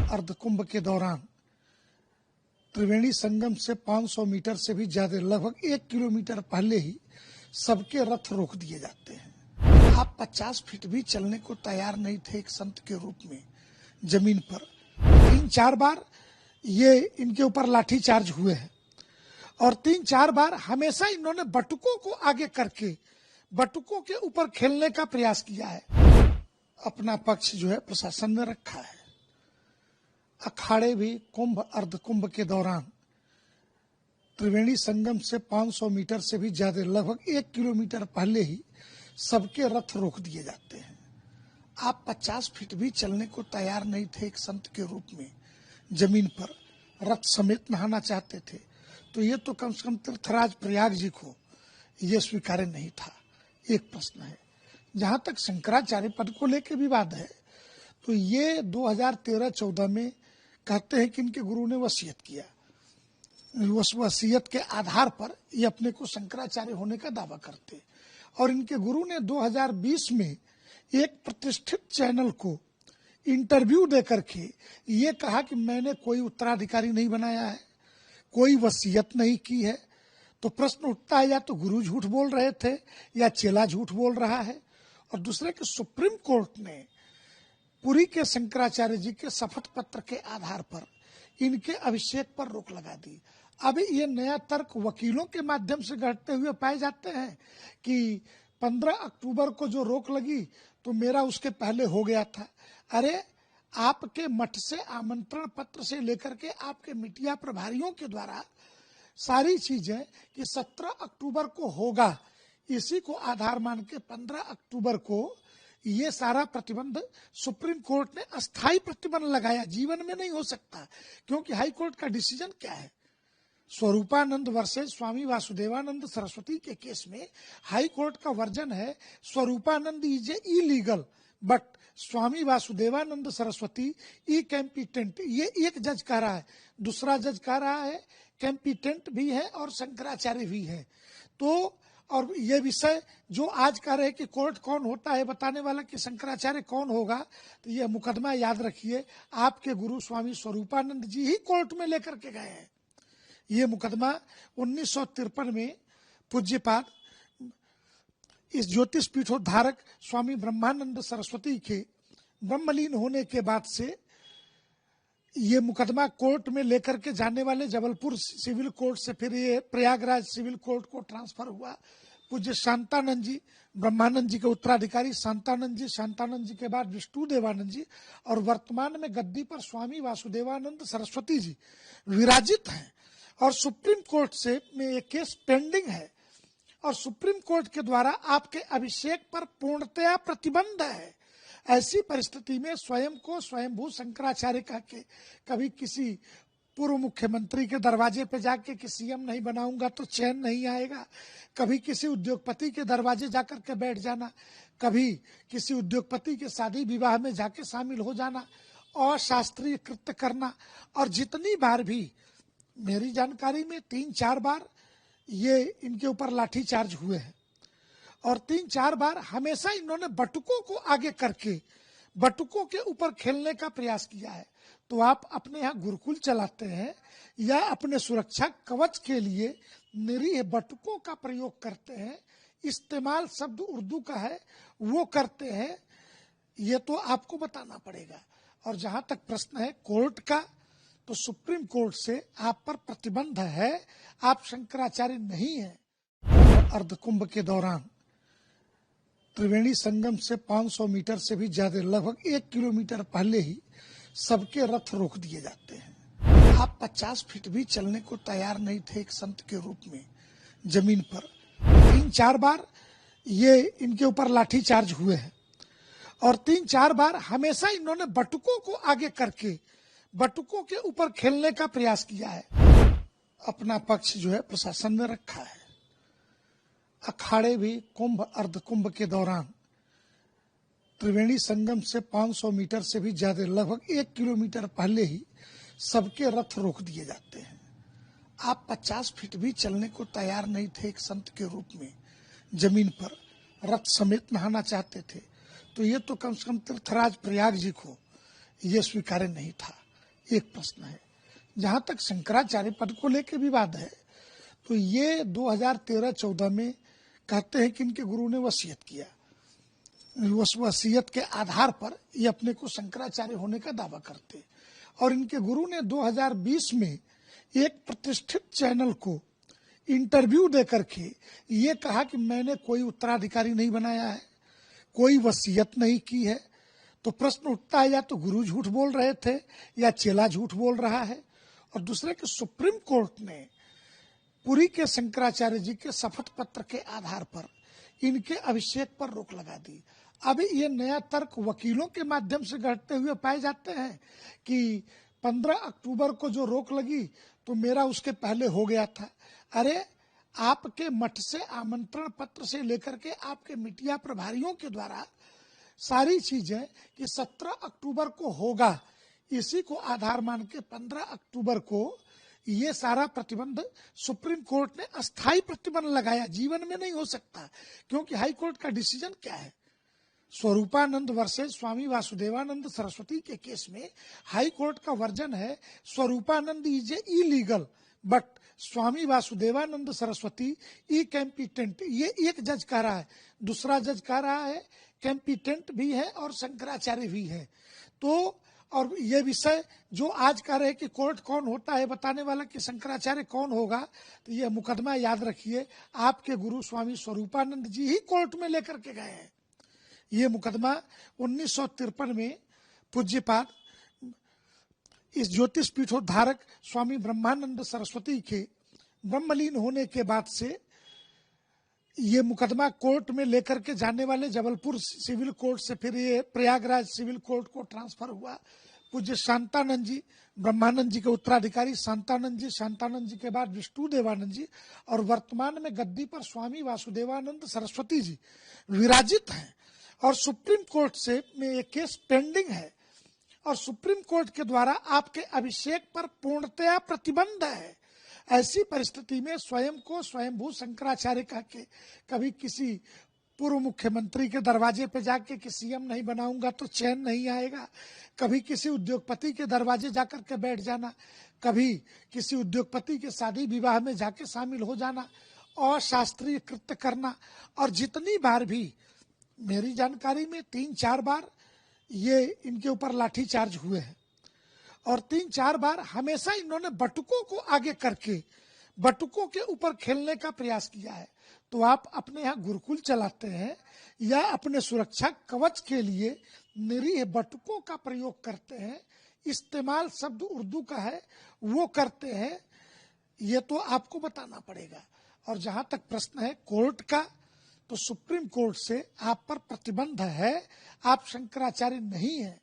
अर्धकुंभ के दौरान त्रिवेणी संगम से 500 मीटर से भी ज्यादा, लगभग 1 किलोमीटर पहले ही सबके रथ रोक दिए जाते हैं। आप 50 फीट भी चलने को तैयार नहीं थे एक संत के रूप में जमीन पर। 3-4 बार ये इनके ऊपर लाठी चार्ज हुए हैं और 3-4 बार हमेशा इन्होंने बटुकों को आगे करके बटुकों के ऊपर खेलने का प्रयास किया है। अपना पक्ष जो है प्रशासन ने रखा है। अखाड़े भी कुंभ अर्धकुंभ के दौरान त्रिवेणी संगम से 500 मीटर से भी ज्यादा, लगभग 1 किलोमीटर पहले ही सबके रथ रोक दिए जाते हैं। आप 50 फीट भी चलने को तैयार नहीं थे एक संत के रूप में जमीन पर, रथ समेत नहाना चाहते थे, तो ये तो कम से कम तीर्थराज प्रयाग जी को ये स्वीकार्य नहीं था। एक प्रश्न है। जहां तक शंकराचार्य पद को लेकर विवाद है, तो ये 2013-14 में कहते हैं कि इनके गुरु ने वसीयत किया। उस वसीयत के आधार पर ये अपने को शंकराचार्य होने का दावा करते, और इनके गुरु ने 2020 में एक प्रतिष्ठित चैनल को इंटरव्यू देकर के ये कहा कि मैंने कोई उत्तराधिकारी नहीं बनाया है, कोई वसीयत नहीं की है। तो प्रश्न उठता है, या तो गुरु झूठ बोल रहे थे या चेला झूठ बोल रहा है। और दूसरे कि सुप्रीम कोर्ट ने पुरी के शंकराचार्य जी के शपथ पत्र के आधार पर इनके अभिषेक पर रोक लगा दी। अब ये नया तर्क वकीलों के माध्यम से गढ़ते हुए पाए जाते हैं कि 15 अक्टूबर को जो रोक लगी तो मेरा उसके पहले हो गया था। अरे, आपके मठ से आमंत्रण पत्र से लेकर के आपके मीडिया प्रभारियों के द्वारा सारी चीजें कि 17 अक्टूबर को होगा, इसी को आधार मान के 15 अक्टूबर को ये सारा प्रतिबंध सुप्रीम कोर्ट ने अस्थायी प्रतिबंध लगाया। जीवन में नहीं हो सकता, क्योंकि हाई कोर्ट का डिसीजन क्या है? स्वरूपानंद वर्सेस स्वामी वासुदेवानंद सरस्वती के केस में हाई कोर्ट का वर्जन है Swaroopanand is illegal but Swami Vasudevanand Saraswati ई कैम्पिटेंट। ये एक जज कह रहा है, दूसरा जज कह रहा है कैम्पिटेंट भी है और शंकराचार्य भी है। तो और ये विषय जो आज कह रहे हैं कि कोर्ट कौन होता है बताने वाला कि शंकराचार्य कौन होगा, तो ये मुकदमा याद रखिए आपके गुरु स्वामी स्वरूपानंद जी ही कोर्ट में लेकर के गए हैं। ये मुकदमा 1953 में पूज्यपाद इस ज्योतिष पीठोद्धारक स्वामी ब्रह्मानंद सरस्वती के ब्रह्मलीन होने के बाद से ये मुकदमा कोर्ट में लेकर के जाने वाले जबलपुर सिविल कोर्ट से फिर ये प्रयागराज सिविल कोर्ट को ट्रांसफर हुआ। पूज्य शांतानंद जी, ब्रह्मानंद जी के उत्तराधिकारी शांतानंद जी के बाद विष्णु देवानंद जी, और वर्तमान में गद्दी पर स्वामी वासुदेवानंद सरस्वती जी विराजित हैं। और सुप्रीम कोर्ट से में एक केस पेंडिंग है और सुप्रीम कोर्ट के द्वारा आपके अभिषेक पर पूर्णतया प्रतिबंध है। ऐसी परिस्थिति में स्वयं को स्वयंभू शंकराचार्य कह के कभी किसी पूर्व मुख्यमंत्री के दरवाजे पे जाके कि सीएम नहीं बनाऊंगा तो चैन नहीं आएगा, कभी किसी उद्योगपति के दरवाजे जाकर के बैठ जाना, कभी किसी उद्योगपति के शादी विवाह में जाके शामिल हो जाना और शास्त्रीय कृत्य करना। और जितनी बार भी मेरी जानकारी में 3-4 बार ये इनके ऊपर लाठी चार्ज हुए हैं और 3-4 बार हमेशा इन्होंने बटुकों को आगे करके बटुकों के ऊपर खेलने का प्रयास किया है। तो आप अपने यहाँ गुरुकुल चलाते हैं या अपने सुरक्षा कवच के लिए निरीह बटुकों का प्रयोग करते हैं, इस्तेमाल शब्द उर्दू का है वो करते हैं, ये तो आपको बताना पड़ेगा। और जहां तक प्रश्न है कोर्ट का, तो सुप्रीम कोर्ट से आप पर प्रतिबंध है, आप शंकराचार्य नहीं है। अर्धकुंभ के दौरान त्रिवेणी संगम से 500 मीटर से भी ज्यादा, लगभग 1 किलोमीटर पहले ही सबके रथ रोक दिए जाते हैं। आप 50 फीट भी चलने को तैयार नहीं थे एक संत के रूप में जमीन पर। 3-4 बार ये इनके ऊपर लाठी चार्ज हुए हैं और 3-4 बार हमेशा इन्होंने बटुकों को आगे करके बटुकों के ऊपर खेलने का प्रयास किया है। अपना पक्ष जो है प्रशासन ने रखा है। अखाड़े भी कुंभ अर्धकुंभ के दौरान त्रिवेणी संगम से 500 मीटर से भी ज्यादा, लगभग 1 किलोमीटर पहले ही सबके रथ रोक दिए जाते हैं। आप 50 फीट भी चलने को तैयार नहीं थे एक संत के रूप में जमीन पर, रथ समेत नहाना चाहते थे, तो ये तो कम से कम तीर्थराज प्रयाग जी को ये स्वीकार्य नहीं था। एक प्रश्न है। जहां तक शंकराचार्य पद को लेकर विवाद है, तो ये 2013-14 में कहते हैं कि इनके गुरु ने वसीयत किया। उस वसीयत के आधार पर ये अपने को शंकराचार्य होने का दावा करते, और इनके गुरु ने 2020 में एक प्रतिष्ठित चैनल को इंटरव्यू देकर के ये कहा कि मैंने कोई उत्तराधिकारी नहीं बनाया है, कोई वसीयत नहीं की है। तो प्रश्न उठता है, या तो गुरु झूठ बोल रहे थे या चेला झूठ बोल रहा है। और दूसरे कि सुप्रीम कोर्ट ने पुरी के शंकराचार्य जी के शपथ पत्र के आधार पर इनके अभिषेक पर रोक लगा दी। अब ये नया तर्क वकीलों के माध्यम से गढ़ते हुए पाए जाते हैं कि 15 अक्टूबर को जो रोक लगी तो मेरा उसके पहले हो गया था। अरे, आपके मठ से आमंत्रण पत्र से लेकर के आपके मीडिया प्रभारियों के द्वारा सारी चीजें कि 17 अक्टूबर को होगा, इसी को आधार मान के 15 अक्टूबर को ये सारा प्रतिबंध सुप्रीम कोर्ट ने अस्थायी प्रतिबंध लगाया। जीवन में नहीं हो सकता, क्योंकि हाई कोर्ट का डिसीजन क्या है? स्वरूपानंद वर्सेस स्वामी वासुदेवानंद सरस्वती के केस में हाई कोर्ट का वर्जन है Swaroopanand is illegal but Swami Vasudevanand Saraswati ई कैंपिटेंट। ये एक जज कह रहा है, दूसरा जज कह रहा है कैंपिटेंट भी है और शंकराचार्य भी है। तो और ये विषय जो आज कह रहे हैं कि कोर्ट कौन होता है बताने वाला कि शंकराचार्य कौन होगा, तो ये मुकदमा याद रखिए आपके गुरु स्वामी स्वरूपानंद जी ही कोर्ट में लेकर के गए हैं। ये मुकदमा 1953 में पूज्यपाद इस ज्योतिष पीठोद्धारक स्वामी ब्रह्मानंद सरस्वती के ब्रह्मलीन होने के बाद से ये मुकदमा कोर्ट में लेकर के जाने वाले जबलपुर सिविल कोर्ट से फिर ये प्रयागराज सिविल कोर्ट को ट्रांसफर हुआ। पूज्य शांतानंद जी, ब्रह्मानंद जी के उत्तराधिकारी शांतानंद जी के बाद विष्णु देवानंद जी, और वर्तमान में गद्दी पर स्वामी वासुदेवानंद सरस्वती जी विराजित हैं। और सुप्रीम कोर्ट से में ये केस पेंडिंग है, और सुप्रीम कोर्ट के द्वारा आपके अभिषेक पर पूर्णतया प्रतिबंध है। ऐसी परिस्थिति में स्वयं को स्वयंभू शंकराचार्य कह के कभी किसी पूर्व मुख्यमंत्री के दरवाजे पे जाके कि सीएम नहीं बनाऊंगा तो चैन नहीं आएगा, कभी किसी उद्योगपति के दरवाजे जाकर के बैठ जाना, कभी किसी उद्योगपति के शादी विवाह में जाके शामिल हो जाना, अशास्त्रीय कृत्य करना। और जितनी बार भी मेरी जानकारी में 3-4 बार ये इनके ऊपर लाठीचार्ज हुए हैं, और 3-4 बार हमेशा इन्होंने बटुकों को आगे करके बटुकों के ऊपर खेलने का प्रयास किया है। तो आप अपने यहाँ गुरुकुल चलाते हैं या अपने सुरक्षा कवच के लिए निरीह बटुकों का प्रयोग करते हैं, इस्तेमाल शब्द उर्दू का है वो करते हैं, ये तो आपको बताना पड़ेगा। और जहां तक प्रश्न है कोर्ट का, तो सुप्रीम कोर्ट से आप पर प्रतिबंध है, आप शंकराचार्य नहीं है।